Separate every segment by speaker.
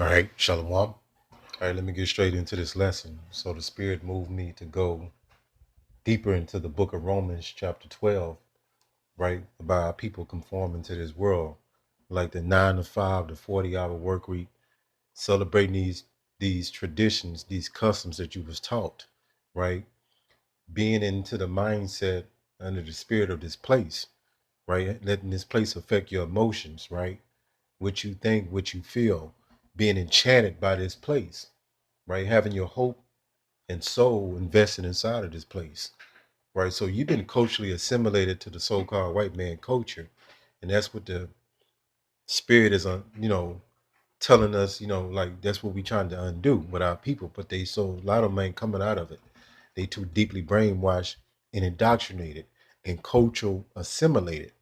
Speaker 1: All right, Shalom. All right, let me get straight into this lesson. So the Spirit moved me to go deeper into the book of Romans, chapter 12, right? About how people conforming to this world, like the 9 to 5, the 40-hour work week, celebrating these traditions, these customs that you was taught, right? Being into the mindset under the spirit of this place, right? Letting this place affect your emotions, right? What you think, what you feel, being enchanted by this place, right? Having your hope and soul invested inside of this place, right? So you've been culturally assimilated to the so-called white man culture, and that's what the spirit is, telling us, like that's what we trying to undo with our people. But a lot of them ain't coming out of it. They too deeply brainwashed and indoctrinated and cultural assimilated,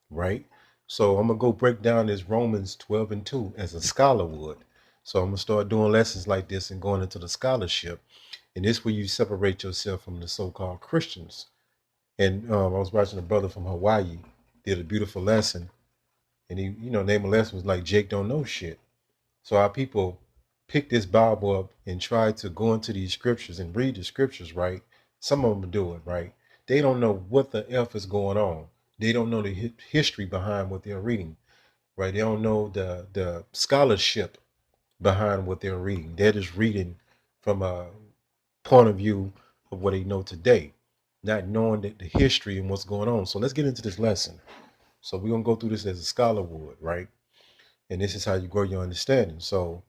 Speaker 1: right? So I'm gonna go break down this Romans 12 and 2 as a scholar would. So I'm gonna start doing lessons like this and going into the scholarship. And this where you separate yourself from the so-called Christians. And I was watching a brother from Hawaii did a beautiful lesson, and he, name of lesson was like Jake don't know shit. So our people pick this Bible up and try to go into these scriptures and read the scriptures, right? Some of them do it, right? They don't know what the F is going on. They don't know the history behind what they're reading, right? They don't know the scholarship behind what they're reading. They're just reading from a point of view of what they know today, not knowing the history and what's going on. So let's get into this lesson. So we're gonna go through this as a scholar would, right? And this is how you grow your understanding. So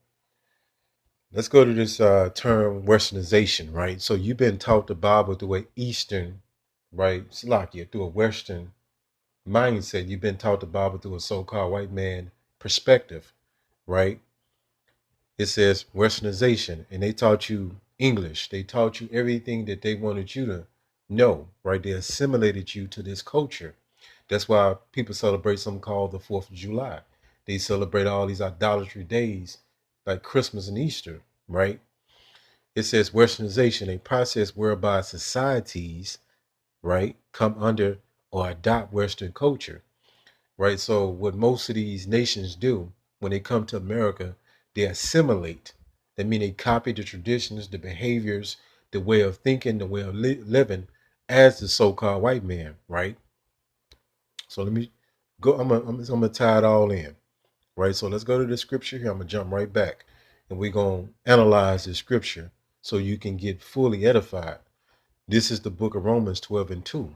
Speaker 1: let's go to this term westernization, right? So you've been taught the Bible through an Eastern, right? Slakia, through a Western mindset. You've been taught the Bible through a so-called white man perspective, right? It says westernization, and they taught you English. They taught you everything that they wanted you to know, right? They assimilated you to this culture. That's why people celebrate something called the 4th of July. They celebrate all these idolatry days like Christmas and Easter, right? It says westernization, a process whereby societies, right, come under or adopt Western culture, right? So what most of these nations do when they come to America, they assimilate. That means they copy the traditions, the behaviors, the way of thinking, the way of living as the so-called white man, right? So let me go. I'm gonna tie it all in, right? So let's go to the scripture here. I'm gonna jump right back, and we're gonna analyze the scripture so you can get fully edified. This is the book of Romans 12 and 2.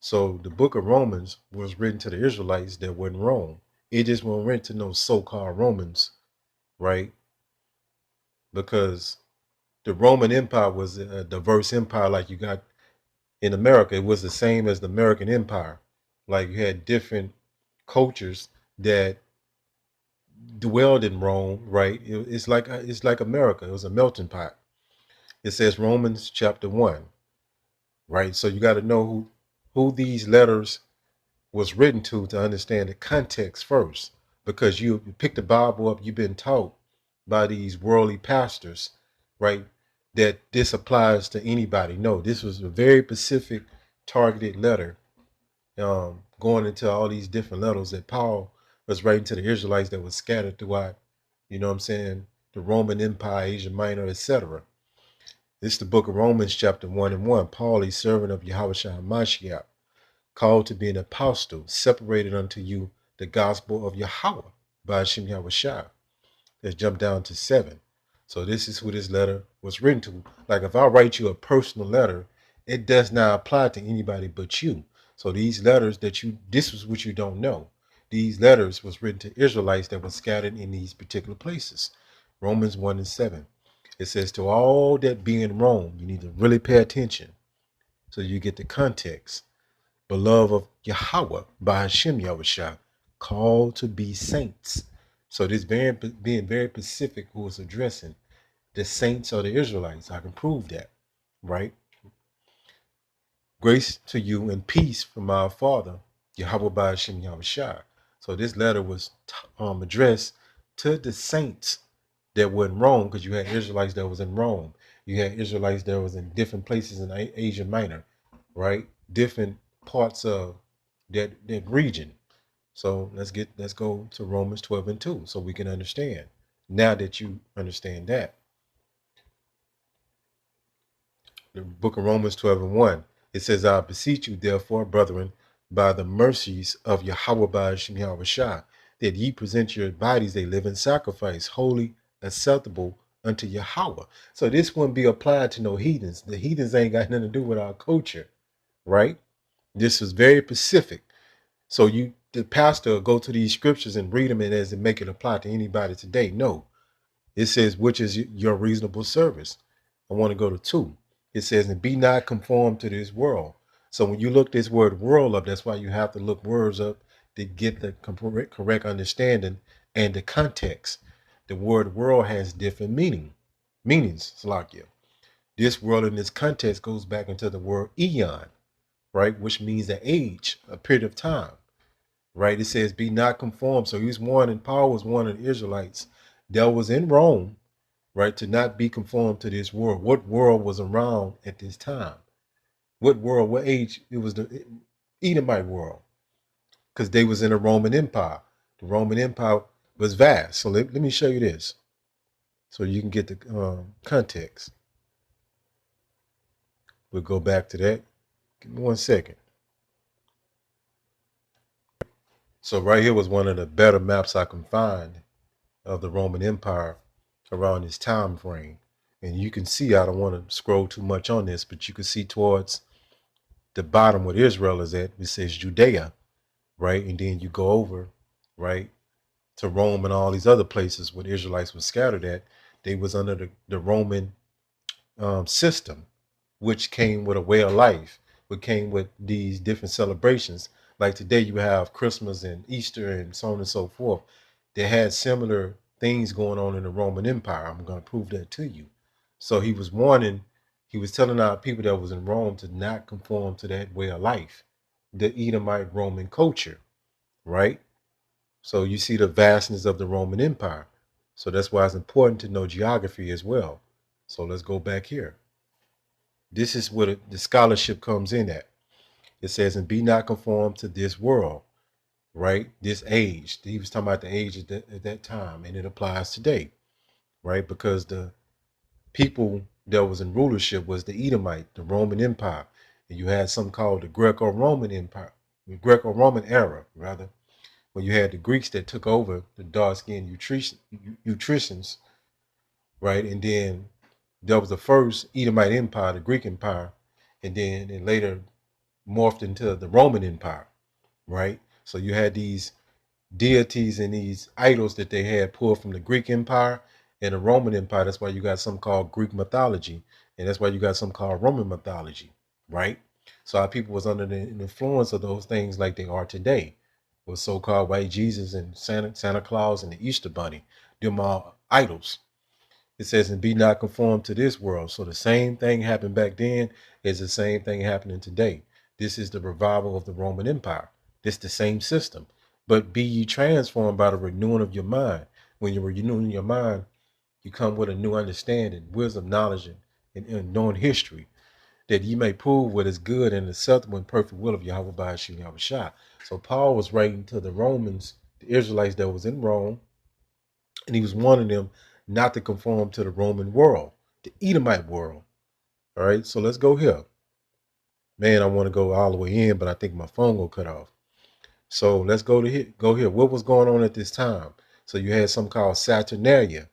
Speaker 1: So the book of Romans was written to the Israelites that were in Rome. It just wasn't written to no so-called Romans, right? Because the Roman Empire was a diverse empire like you got in America. It was the same as the American Empire. Like you had different cultures that dwelled in Rome, right? It's like America. It was a melting pot. It says Romans chapter 1, right? So you got to know who these letters was written to understand the context first, because you pick the Bible up, you've been taught by these worldly pastors, right, that this applies to anybody. No, this was a very specific targeted letter, going into all these different letters that Paul was writing to the Israelites that was scattered throughout, you know what I'm saying, the Roman Empire, Asia Minor, etc. This is the book of Romans chapter 1 and 1. Paul, a servant of Yahweh Mashiach, called to be an apostle, separated unto you the gospel of Yahweh by Hashem Yahushua. Let's jump down to 7. So this is who this letter was written to. Like if I write you a personal letter, it does not apply to anybody but you. So these letters this was what you don't know. These letters was written to Israelites that were scattered in these particular places. Romans 1 and 7. It says, to all that be in Rome, you need to really pay attention so you get the context. Beloved of Yahweh by Hashem Yahushua, called to be saints. So this being very specific who is addressing the saints or the Israelites. I can prove that, right? Grace to you and peace from our Father, Yahweh by Hashem Yahushua. So this letter was addressed to the saints that were in Rome, because you had Israelites that was in Rome. You had Israelites that was in different places in Asia Minor, right? Different parts of that region. So let's go to Romans 12 and 2 so we can understand. Now that you understand that, the book of Romans 12 and 1, it says, I beseech you, therefore, brethren, by the mercies of Yahweh Ba'ashim Yahweh Shah, that ye present your bodies a living sacrifice, holy, acceptable unto Yahweh. So this wouldn't be applied to no heathens. The heathens ain't got nothing to do with our culture, right? This is very specific. So the pastor, will go to these scriptures and read them and as it make it apply to anybody today. No, it says, which is your reasonable service. I want to go to 2. It says, and be not conformed to this world. So when you look this word world up, that's why you have to look words up to get the correct understanding and the context. The word world has different meanings, Slakia. This world in this context goes back into the word eon, right? Which means an age, a period of time, right? It says, be not conformed. So he's warning, Paul was warning the Israelites that was in Rome, right, to not be conformed to this world. What world was around at this time? What world, what age? It was the Edomite world, because they was in the Roman Empire. The Roman Empire was vast. So let me show you this so you can get the context. We'll go back to that. Give me 1 second. So right here was one of the better maps I can find of the Roman Empire around this time frame. And you can see, I don't want to scroll too much on this, but you can see towards the bottom where Israel is at, it says Judea, right? And then you go over, right, to Rome and all these other places where the Israelites were scattered at. They was under the Roman system, which came with a way of life, which came with these different celebrations. Like today you have Christmas and Easter and so on and so forth. They had similar things going on in the Roman Empire. I'm going to prove that to you. So he was warning, he was telling our people that was in Rome to not conform to that way of life, the Edomite Roman culture, right? So you see the vastness of the Roman Empire. So that's why it's important to know geography as well. So let's go back here. This is where the scholarship comes in at. It says, and be not conformed to this world, right? This age. He was talking about the age at that time, and it applies today, right? Because the people that was in rulership was the Edomite, the Roman Empire. And you had something called the Greco-Roman Empire, the Greco-Roman era, rather, where you had the Greeks that took over the dark-skinned Etruscans, right? And then there was the first Edomite Empire, the Greek Empire, and then it later morphed into the Roman Empire, right? So you had these deities and these idols that they had pulled from the Greek Empire and the Roman Empire. That's why you got something called Greek mythology, and that's why you got something called Roman mythology, right? So our people was under the influence of those things like they are today, with so-called white Jesus and Santa Claus and the Easter Bunny. Them are idols. It says, and be not conformed to this world. So the same thing happened back then is the same thing happening today. This is the revival of the Roman Empire. It's the same system. But be ye transformed by the renewing of your mind. When you're renewing your mind, you come with a new understanding, wisdom, knowledge, and knowing history, that ye may prove what is good and acceptable and perfect will of Yahweh Ba'ashim Yahweh Shah. So Paul was writing to the Romans, the Israelites that was in Rome, and he was warning them not to conform to the Roman world, the Edomite world. All right, so let's go here. Man, I want to go all the way in, but I think my phone will cut off. So let's go to here. Go here. What was going on at this time? So you had something called Saturnalia.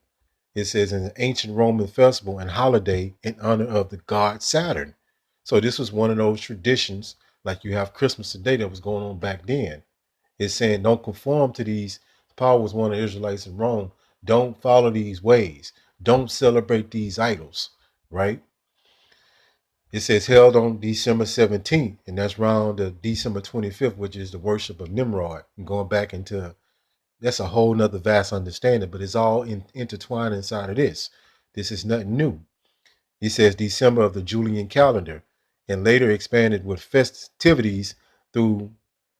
Speaker 1: It says an ancient Roman festival and holiday in honor of the god Saturn. So this was one of those traditions, like you have Christmas today, that was going on back then. It's saying don't conform to these. Paul was one of the Israelites in Rome. Don't follow these ways. Don't celebrate these idols, right? It says held on December 17th, and that's around the December 25th, which is the worship of Nimrod. And going back into, that's a whole nother vast understanding, but it's all intertwined inside of this. This is nothing new. He says December of the Julian calendar, and later expanded with festivities through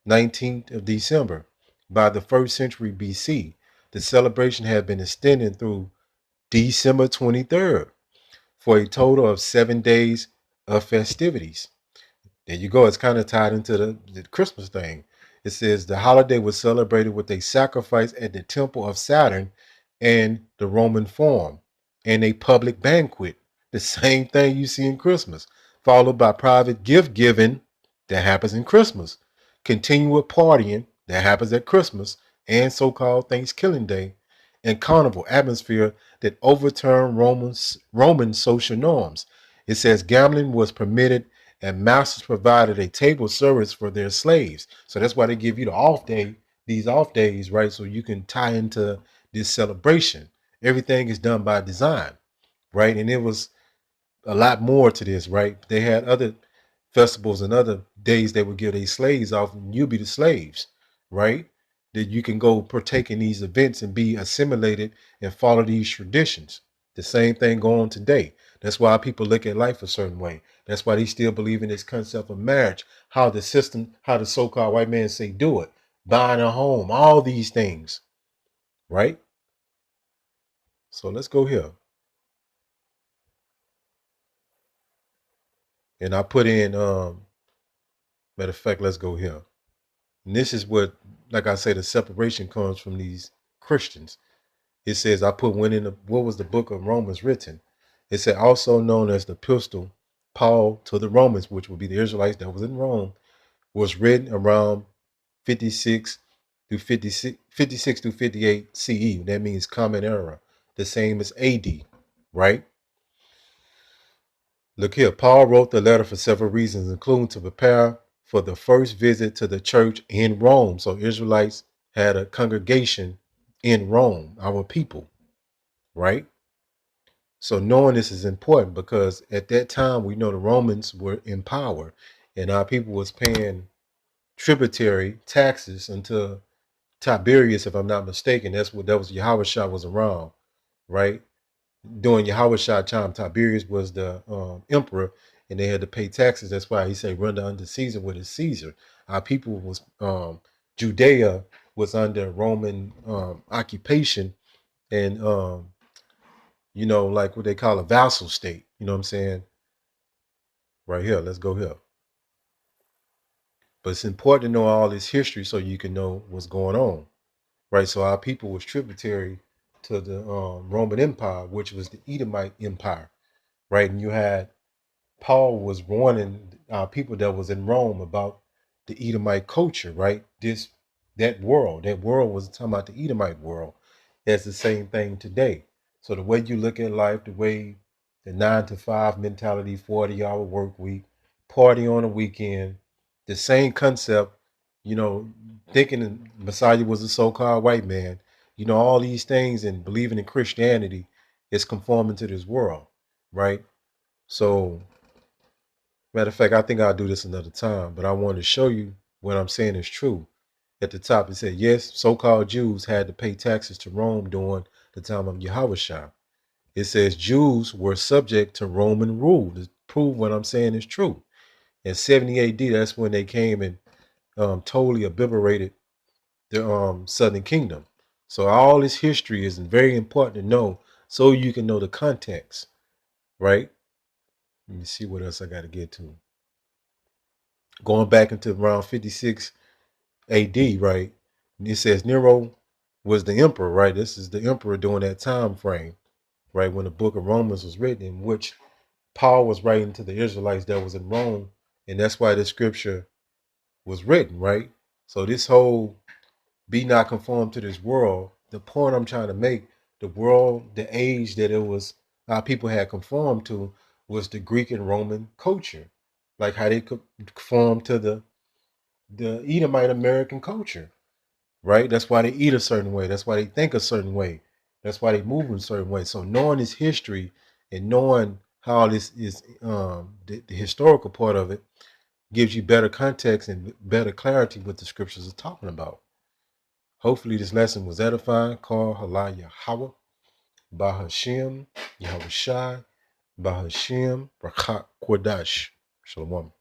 Speaker 1: 19th of December. By the 1st century BC, the celebration had been extended through December 23rd for a total of 7 days of festivities. There you go. It's kind of tied into the Christmas thing. It says the holiday was celebrated with a sacrifice at the temple of Saturn and the Roman Forum, and a public banquet, the same thing you see in Christmas, followed by private gift giving that happens in Christmas, continual partying that happens at Christmas and so-called Thanksgiving Day, and carnival atmosphere that overturned Roman social norms. It says gambling was permitted and masters provided a table service for their slaves. So that's why they give you these off days, right? So you can tie into this celebration. Everything is done by design, right? And it was a lot more to this, right? They had other festivals and other days they would give their slaves off, and you be the slaves, right? That you can go partake in these events and be assimilated and follow these traditions. The same thing going on today. That's why people look at life a certain way. That's why they still believe in this concept of marriage, how the system, how the so-called white man say do it, buying a home, all these things, right? So let's go here. And I put in, matter of fact, let's go here. And this is what, like I say, the separation comes from these Christians. It says, I put when in the, what was the book of Romans written? It said, also known as the epistle Paul to the Romans, which would be the Israelites that was in Rome, was written around 56 through 56 through 58 CE. That means Common Era, the same as AD, right? Look here, Paul wrote the letter for several reasons, including to prepare for the first visit to the church in Rome. So Israelites had a congregation in Rome, our people, right? So knowing this is important because at that time we know the Romans were in power and our people was paying tributary taxes until Tiberius, if I'm not mistaken. That was Yahushua was around, right? During Yahushua time, Tiberius was the emperor, and they had to pay taxes. That's why he said, "Render unto Caesar what is Caesar." Our people was Judea was under Roman occupation, and like what they call a vassal state. You know what I'm saying? Right here, let's go here. But it's important to know all this history so you can know what's going on, right? So our people was tributary to the Roman Empire, which was the Edomite Empire, right? And you had Paul was warning people that was in Rome about the Edomite culture, right? That world was talking about the Edomite world. That's the same thing today. So the way you look at life, the way the 9 to 5 mentality, 40-hour work week, party on the weekend, the same concept, you know, thinking Messiah was a so-called white man, all these things and believing in Christianity is conforming to this world, right? So matter of fact, I think I'll do this another time, but I want to show you what I'm saying is true. At the top, it said, yes, so-called Jews had to pay taxes to Rome during the time of Yahushua. It says Jews were subject to Roman rule to prove what I'm saying is true. In 70 AD, that's when they came and totally obliterated the Southern Kingdom. So all this history is very important to know so you can know the context, right? Let me see what else I got to get to. Going back into around 56 AD, right? It says Nero was the emperor, right? This is the emperor during that time frame, right? When the book of Romans was written, in which Paul was writing to the Israelites that was in Rome. And that's why the scripture was written, right? So this whole be not conformed to this world, the point I'm trying to make, the world, the age that it was, our people had conformed to was the Greek and Roman culture, like how they could conform to the Edomite American culture, right? That's why they eat a certain way. That's why they think a certain way. That's why they move in a certain way. So knowing this history and knowing how this is the historical part of it gives you better context and better clarity what the scriptures are talking about. Hopefully this lesson was edifying. Call Halal Yahweh, Bahashem, Yahweh Shai, Bahashem, Rakat Kodash. Shalom.